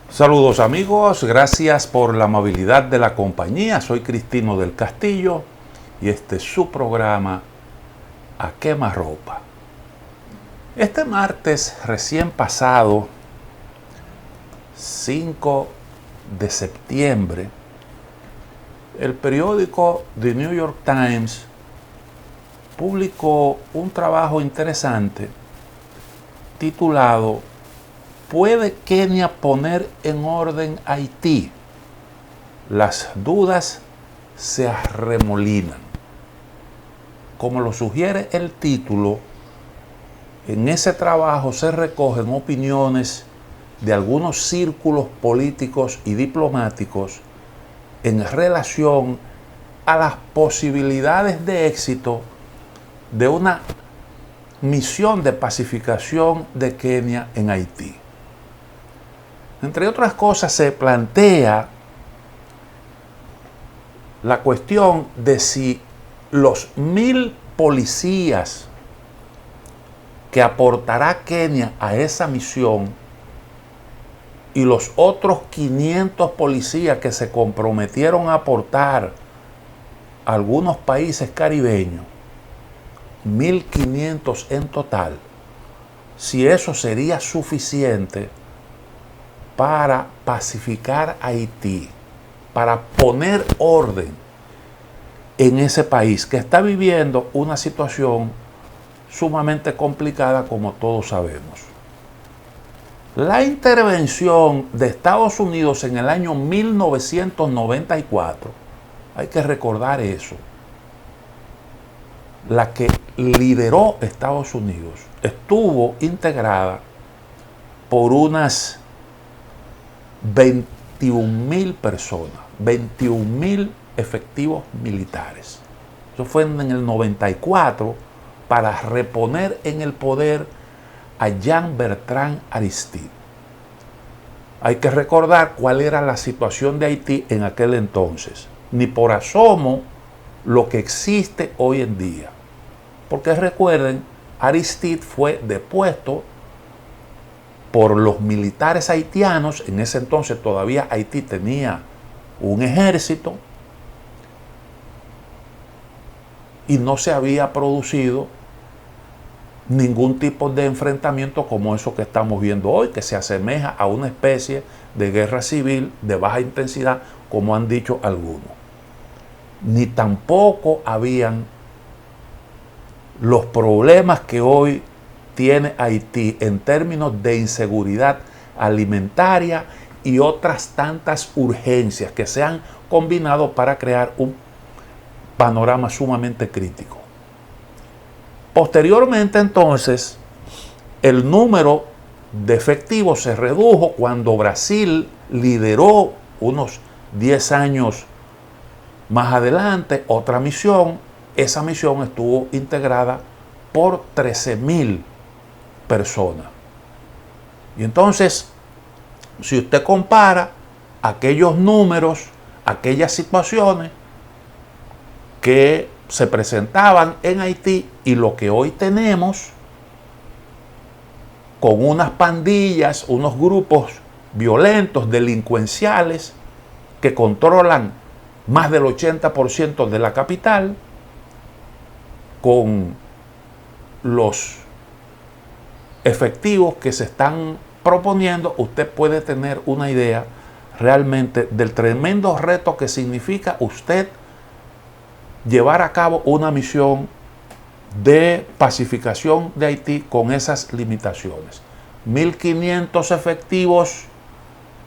Saludos amigos, gracias por la amabilidad de la compañía. Soy Cristino del Castillo y este es su programa A Quemarropa. Este martes recién pasado, 5 de septiembre, el periódico The New York Times publicó un trabajo interesante titulado ¿Puede Kenia poner en orden Haití? Las dudas se arremolinan. Como lo sugiere el título, en ese trabajo se recogen opiniones de algunos círculos políticos y diplomáticos en relación a las posibilidades de éxito de una misión de pacificación de Kenia en Haití. Entre otras cosas, se plantea la cuestión de si los 1,000 policías que aportará Kenia a esa misión y los otros 500 policías que se comprometieron a aportar a algunos países caribeños, 1,500 en total, si eso sería suficiente para pacificar Haití, para poner orden en ese país que está viviendo una situación sumamente complicada, como todos sabemos. La intervención de Estados Unidos en el año 1994, hay que recordar eso, la que lideró Estados Unidos, estuvo integrada por unas 21,000 personas, 21,000 efectivos militares. Eso fue en el 94 para reponer en el poder a Jean-Bertrand Aristide. Hay que recordar cuál era la situación de Haití en aquel entonces. Ni por asomo lo que existe hoy en día. Porque recuerden, Aristide fue depuesto por los militares haitianos. En ese entonces todavía Haití tenía un ejército y no se había producido ningún tipo de enfrentamiento como eso que estamos viendo hoy, que se asemeja a una especie de guerra civil de baja intensidad, como han dicho algunos. Ni tampoco habían los problemas que hoy tiene Haití en términos de inseguridad alimentaria y otras tantas urgencias que se han combinado para crear un panorama sumamente crítico. Posteriormente, entonces, el número de efectivos se redujo cuando Brasil lideró unos 10 años más adelante otra misión. Esa misión estuvo integrada por 13,000 personas. Y entonces, si usted compara aquellos números, aquellas situaciones que se presentaban en Haití y lo que hoy tenemos, con unas pandillas, unos grupos violentos, delincuenciales, que controlan más del 80% de la capital, con los efectivos que se están proponiendo, usted puede tener una idea realmente del tremendo reto que significa usted llevar a cabo una misión de pacificación de Haití con esas limitaciones. 1,500 efectivos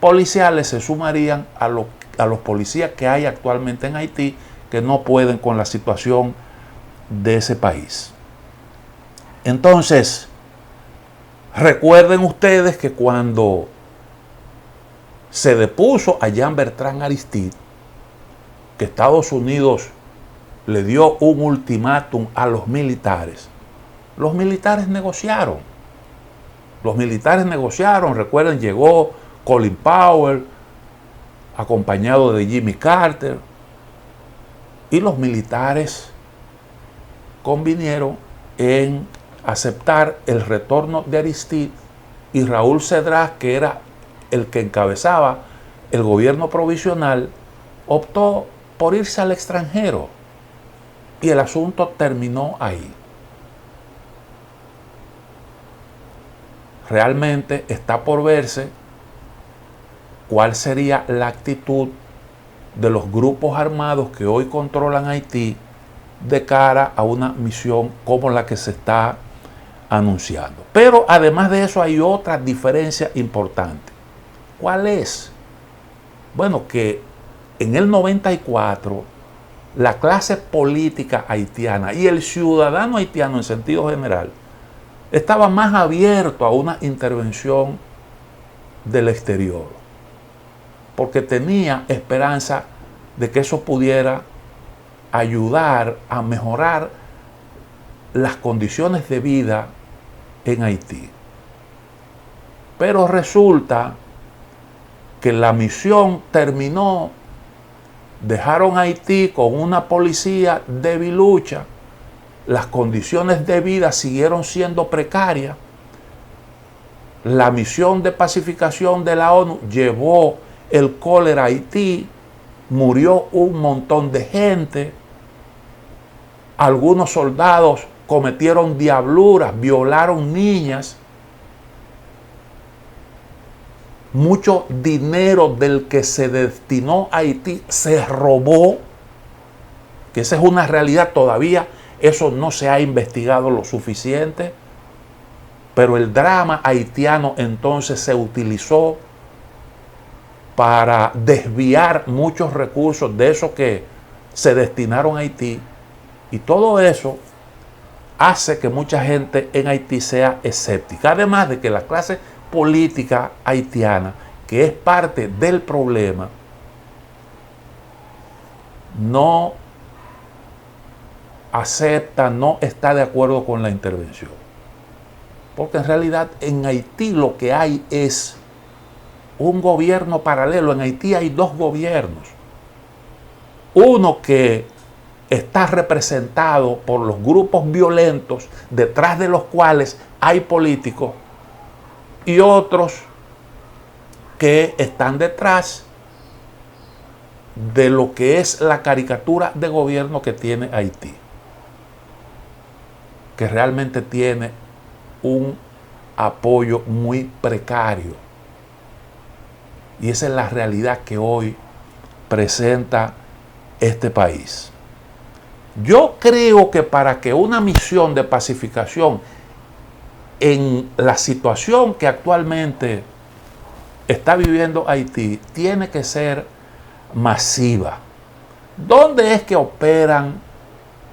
policiales se sumarían a los policías que hay actualmente en Haití, que no pueden con la situación de ese país. Entonces, recuerden ustedes que cuando se depuso a Jean-Bertrand Aristide, que Estados Unidos le dio un ultimátum a los militares negociaron. Recuerden, llegó Colin Powell, acompañado de Jimmy Carter, y los militares convinieron en aceptar el retorno de Aristide, y Raúl Cedras, que era el que encabezaba el gobierno provisional, optó por irse al extranjero y el asunto terminó ahí. Realmente está por verse cuál sería la actitud de los grupos armados que hoy controlan Haití de cara a una misión como la que se está anunciando. Pero además de eso hay otra diferencia importante. ¿Cuál es? Bueno, que en el 94 la clase política haitiana y el ciudadano haitiano en sentido general estaba más abierto a una intervención del exterior, porque tenía esperanza de que eso pudiera ayudar a mejorar las condiciones de vida en Haití. Pero resulta que la misión terminó, dejaron Haití con una policía debilucha, las condiciones de vida siguieron siendo precarias, la misión de pacificación de la ONU llevó el cólera a Haití, murió un montón de gente, algunos soldados cometieron diabluras, violaron niñas, mucho dinero del que se destinó a Haití se robó, que esa es una realidad todavía, eso no se ha investigado lo suficiente, pero el drama haitiano entonces se utilizó para desviar muchos recursos de esos que se destinaron a Haití, y todo eso hace que mucha gente en Haití sea escéptica, además de que la clase política haitiana, que es parte del problema, no acepta, no está de acuerdo con la intervención. Porque en realidad en Haití lo que hay es un gobierno paralelo. En Haití hay dos gobiernos. Uno que está representado por los grupos violentos detrás de los cuales hay políticos, y otros que están detrás de lo que es la caricatura de gobierno que tiene Haití, que realmente tiene un apoyo muy precario. Y esa es la realidad que hoy presenta este país. Yo creo que para que una misión de pacificación en la situación que actualmente está viviendo Haití tiene que ser masiva. ¿Dónde es que operan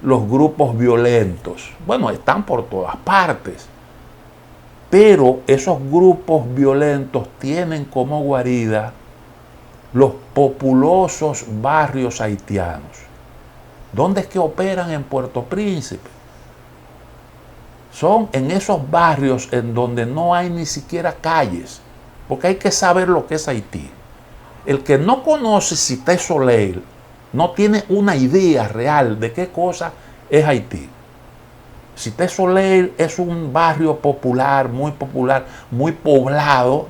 los grupos violentos? Bueno, están por todas partes, pero esos grupos violentos tienen como guarida los populosos barrios haitianos. ¿Dónde es que operan? En Puerto Príncipe. Son en esos barrios en donde no hay ni siquiera calles, porque hay que saber lo que es Haití. El que no conoce Cité Soleil no tiene una idea real de qué cosa es Haití. Cité Soleil es un barrio popular, muy poblado,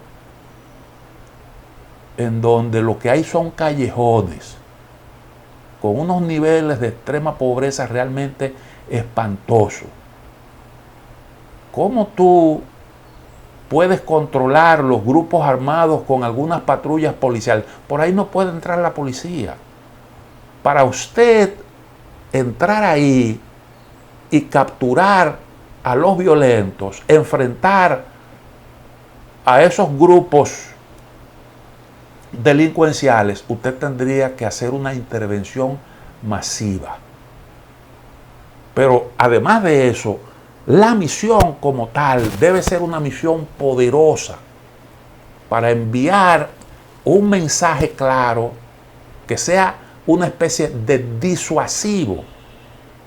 en donde lo que hay son callejones, con unos niveles de extrema pobreza realmente espantosos. ¿Cómo tú puedes controlar los grupos armados con algunas patrullas policiales? Por ahí no puede entrar la policía. Para usted entrar ahí y capturar a los violentos, enfrentar a esos grupos delincuenciales, usted tendría que hacer una intervención masiva. Pero además de eso, la misión como tal debe ser una misión poderosa para enviar un mensaje claro que sea una especie de disuasivo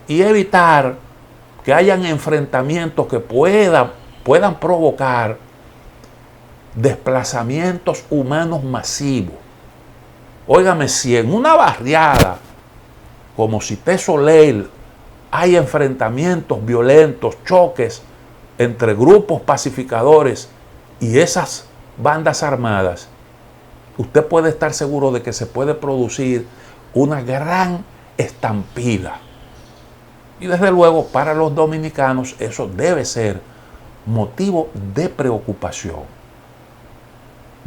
y evitar que hayan enfrentamientos que puedan provocar desplazamientos humanos masivos. Óigame, si en una barriada como Cité Soleil hay enfrentamientos violentos, choques entre grupos pacificadores y esas bandas armadas, usted puede estar seguro de que se puede producir una gran estampida. Y desde luego para los dominicanos eso debe ser motivo de preocupación.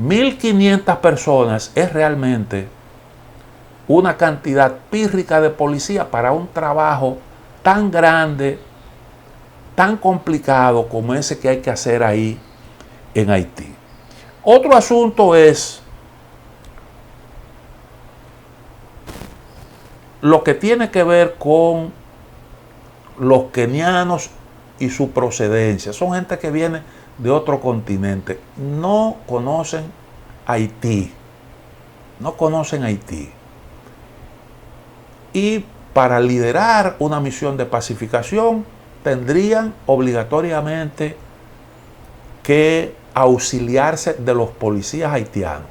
1.500 personas es realmente una cantidad pírrica de policía para un trabajo tan grande, tan complicado como ese que hay que hacer ahí en Haití. Otro asunto es lo que tiene que ver con los kenianos y su procedencia. Son gente que viene de otro continente. No conocen Haití. No conocen Haití. Y para liderar una misión de pacificación tendrían obligatoriamente que auxiliarse de los policías haitianos.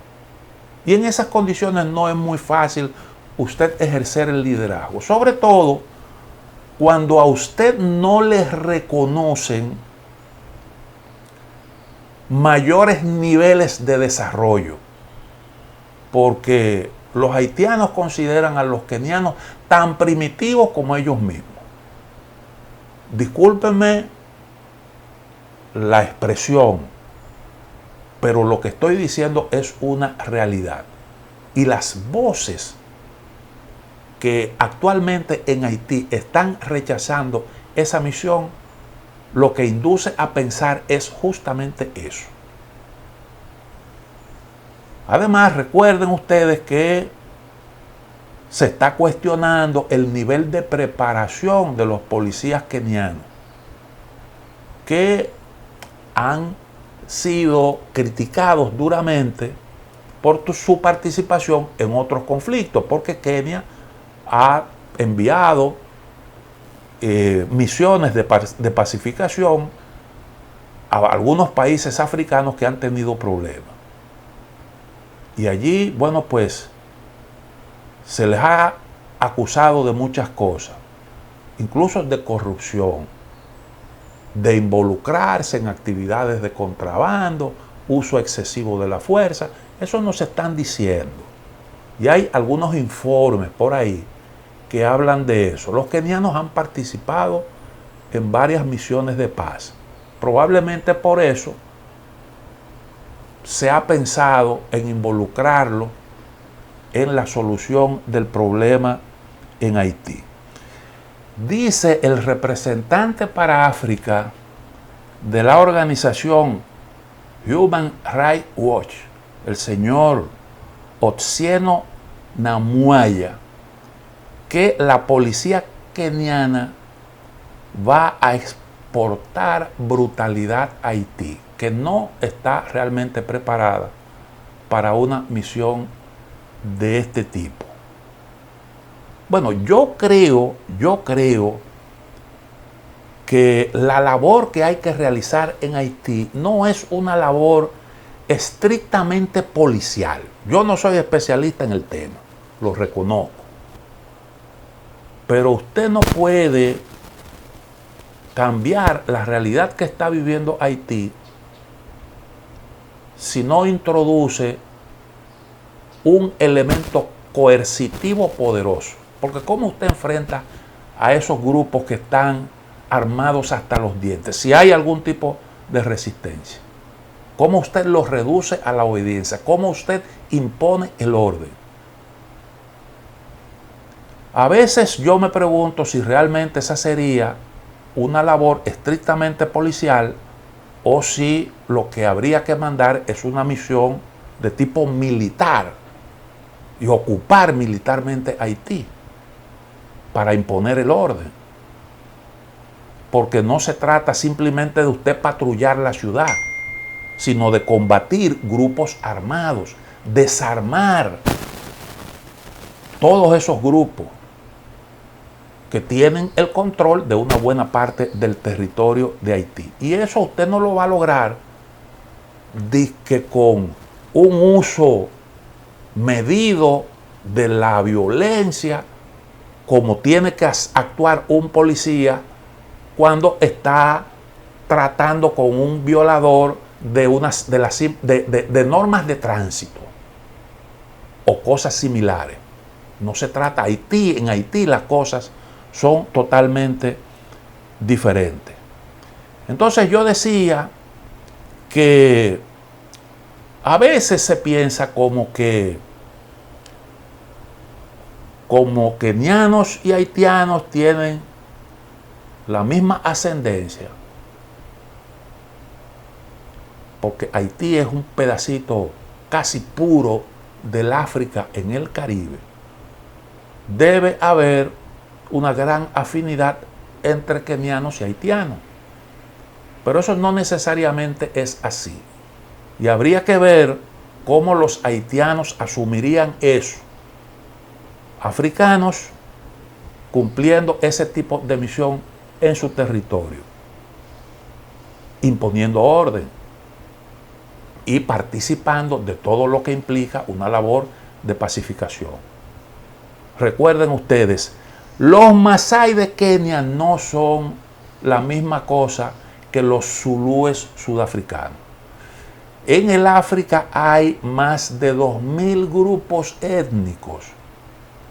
Y en esas condiciones no es muy fácil usted ejercer el liderazgo. Sobre todo cuando a usted no le reconocen mayores niveles de desarrollo. Porque los haitianos consideran a los kenianos tan primitivos como ellos mismos. Discúlpenme la expresión, pero lo que estoy diciendo es una realidad. Y las voces que actualmente en Haití están rechazando esa misión, lo que induce a pensar es justamente eso. Además, recuerden ustedes que se está cuestionando el nivel de preparación de los policías kenianos, que han sido criticados duramente por su participación en otros conflictos, porque Kenia ha enviado misiones de pacificación a algunos países africanos que han tenido problemas. Y allí, bueno, pues se les ha acusado de muchas cosas, incluso de corrupción, de involucrarse en actividades de contrabando, uso excesivo de la fuerza. Eso nos están diciendo. Y hay algunos informes por ahí que hablan de eso. Los kenianos han participado en varias misiones de paz. Probablemente por eso se ha pensado en involucrarlo en la solución del problema en Haití. Dice el representante para África de la organización Human Rights Watch, el señor Otieno Namwaya, que la policía keniana va a exportar brutalidad a Haití, que no está realmente preparada para una misión de este tipo. Bueno, yo creo que la labor que hay que realizar en Haití no es una labor estrictamente policial. Yo no soy especialista en el tema, lo reconozco. Pero usted no puede cambiar la realidad que está viviendo Haití si no introduce un elemento coercitivo poderoso. Porque ¿cómo usted enfrenta a esos grupos que están armados hasta los dientes? Si hay algún tipo de resistencia, ¿cómo usted los reduce a la obediencia? ¿Cómo usted impone el orden? A veces yo me pregunto si realmente esa sería una labor estrictamente policial o si lo que habría que mandar es una misión de tipo militar y ocupar militarmente Haití para imponer el orden. Porque no se trata simplemente de usted patrullar la ciudad, sino de combatir grupos armados, desarmar todos esos grupos que tienen el control de una buena parte del territorio de Haití. Y eso usted no lo va a lograr dizque con un uso medido de la violencia, como tiene que actuar un policía cuando está tratando con un violador de normas de tránsito o cosas similares. No se trata Haití, en Haití las cosas son totalmente diferentes. Entonces yo decía que a veces se piensa como kenianos y haitianos tienen la misma ascendencia, porque Haití es un pedacito casi puro del África en el Caribe. Debe haber una gran afinidad entre kenianos y haitianos, pero eso no necesariamente es así. Y habría que ver cómo los haitianos asumirían eso, africanos cumpliendo ese tipo de misión en su territorio, imponiendo orden y participando de todo lo que implica una labor de pacificación. Recuerden ustedes, los Masái de Kenia no son la misma cosa que los zulúes sudafricanos. En el África hay más de 2000 grupos étnicos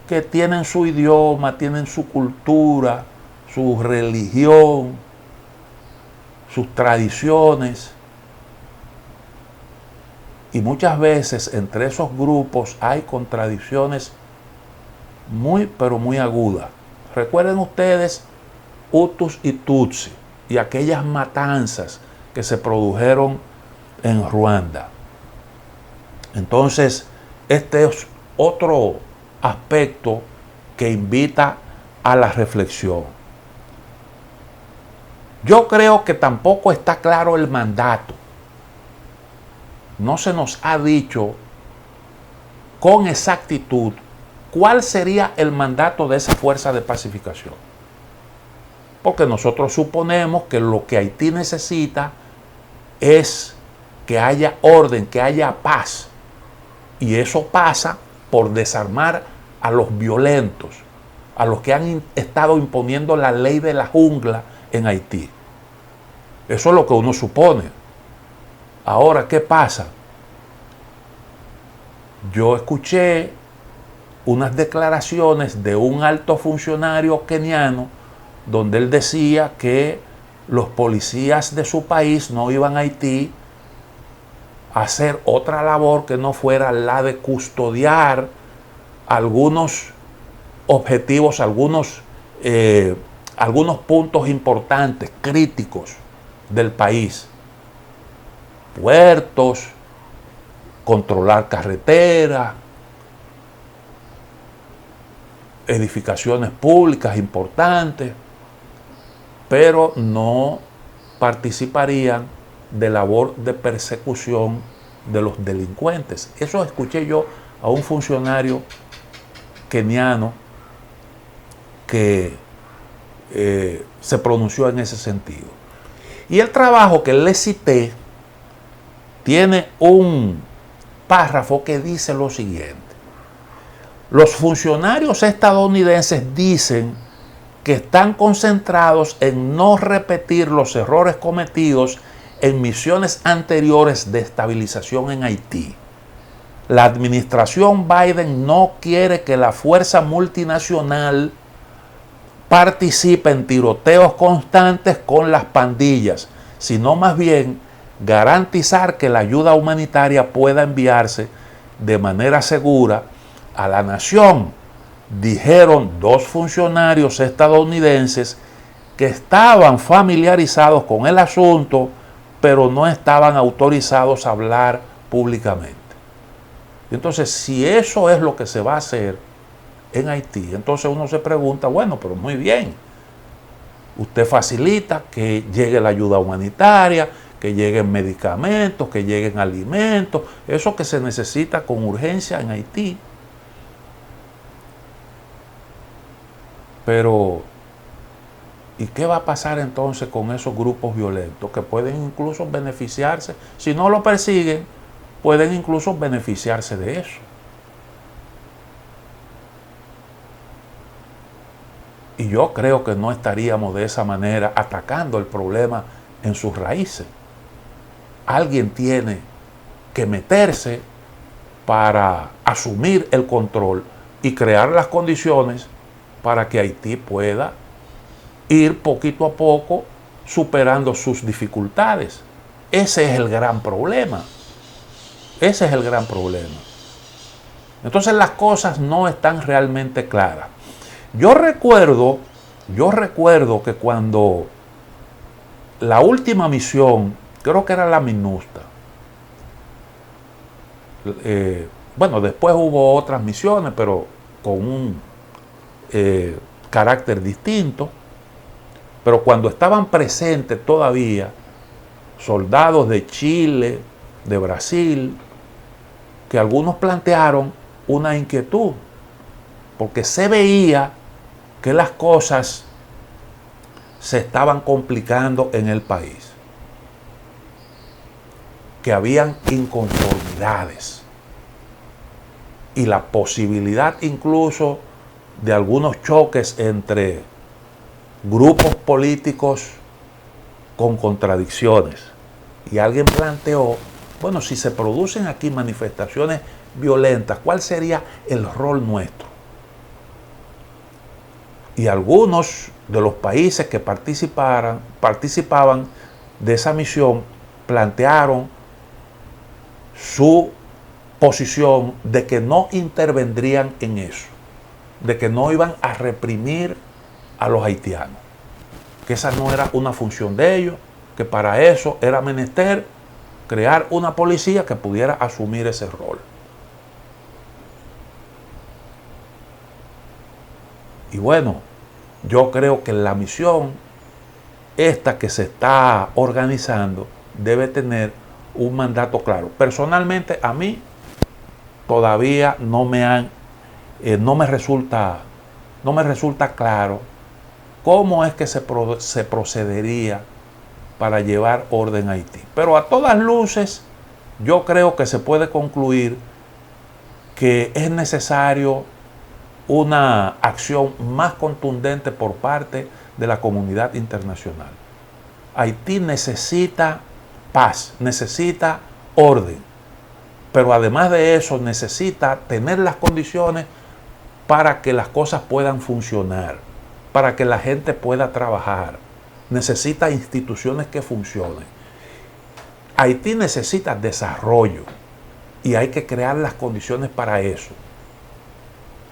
que tienen su idioma, tienen su cultura, su religión, sus tradiciones. Y muchas veces entre esos grupos hay contradicciones pero muy agudas. Recuerden ustedes Hutus y Tutsi y aquellas matanzas que se produjeron en Ruanda. Entonces, este es otro aspecto que invita a la reflexión. Yo creo que tampoco está claro el mandato. No se nos ha dicho con exactitud cuál sería el mandato de esa fuerza de pacificación. Porque nosotros suponemos que lo que Haití necesita es que haya orden, que haya paz. Y eso pasa por desarmar a los violentos, a los que han estado imponiendo la ley de la jungla en Haití. Eso es lo que uno supone. Ahora, ¿qué pasa? Yo escuché unas declaraciones de un alto funcionario keniano donde él decía que los policías de su país no iban a Haití a hacer otra labor que no fuera la de custodiar algunos objetivos, algunos puntos importantes, críticos del país. Puertos, controlar carreteras, edificaciones públicas importantes, pero no participarían de labor de persecución de los delincuentes. Eso escuché yo a un funcionario keniano que se pronunció en ese sentido. Y el trabajo que le cité tiene un párrafo que dice lo siguiente: los funcionarios estadounidenses dicen que están concentrados en no repetir los errores cometidos en misiones anteriores de estabilización en Haití. La administración Biden no quiere que la fuerza multinacional participe en tiroteos constantes con las pandillas, sino más bien garantizar que la ayuda humanitaria pueda enviarse de manera segura a la nación, dijeron dos funcionarios estadounidenses que estaban familiarizados con el asunto, pero no estaban autorizados a hablar públicamente. Entonces, si eso es lo que se va a hacer en Haití, entonces uno se pregunta, bueno, pero muy bien, usted facilita que llegue la ayuda humanitaria, que lleguen medicamentos, que lleguen alimentos, eso que se necesita con urgencia en Haití. Pero, ¿y qué va a pasar entonces con esos grupos violentos que pueden incluso beneficiarse? Si no lo persiguen, pueden incluso beneficiarse de eso. Y yo creo que no estaríamos de esa manera atacando el problema en sus raíces. alguien tiene que meterse para asumir el control y crear las condiciones para que Haití pueda ir poquito a poco superando sus dificultades. Ese es el gran problema. Ese es el gran problema. Entonces las cosas no están realmente claras. Yo recuerdo que cuando la última misión, creo que era la MINUSTA, bueno, después hubo otras misiones, pero con un carácter distinto, pero cuando estaban presentes todavía soldados de Chile, de Brasil, que algunos plantearon una inquietud, porque se veía que las cosas se estaban complicando en el país, que habían inconformidades y la posibilidad incluso de algunos choques entre grupos políticos con contradicciones. Y alguien planteó, bueno, si se producen aquí manifestaciones violentas, ¿cuál sería el rol nuestro? Y algunos de los países que participaban de esa misión plantearon su posición de que no intervendrían en eso, de que no iban a reprimir a los haitianos, que esa no era una función de ellos, que para eso era menester crear una policía que pudiera asumir ese rol. Y bueno, yo creo que la misión esta que se está organizando debe tener un mandato claro. Personalmente a mí todavía no me resulta claro cómo es que se procedería para llevar orden a Haití. Pero a todas luces, yo creo que se puede concluir que es necesario una acción más contundente por parte de la comunidad internacional. Haití necesita paz, necesita orden, pero además de eso necesita tener las condiciones para que las cosas puedan funcionar, para que la gente pueda trabajar. Necesita instituciones que funcionen. Haití necesita desarrollo y hay que crear las condiciones para eso.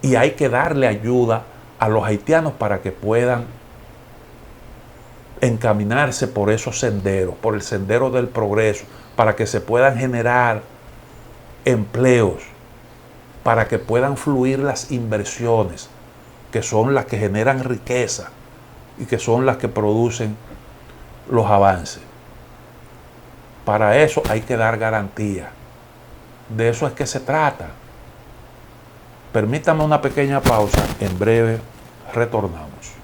Y hay que darle ayuda a los haitianos para que puedan encaminarse por esos senderos, por el sendero del progreso, para que se puedan generar empleos, para que puedan fluir las inversiones, que son las que generan riqueza y que son las que producen los avances. Para eso hay que dar garantía. De eso es que se trata. Permítame una pequeña pausa, en breve retornamos.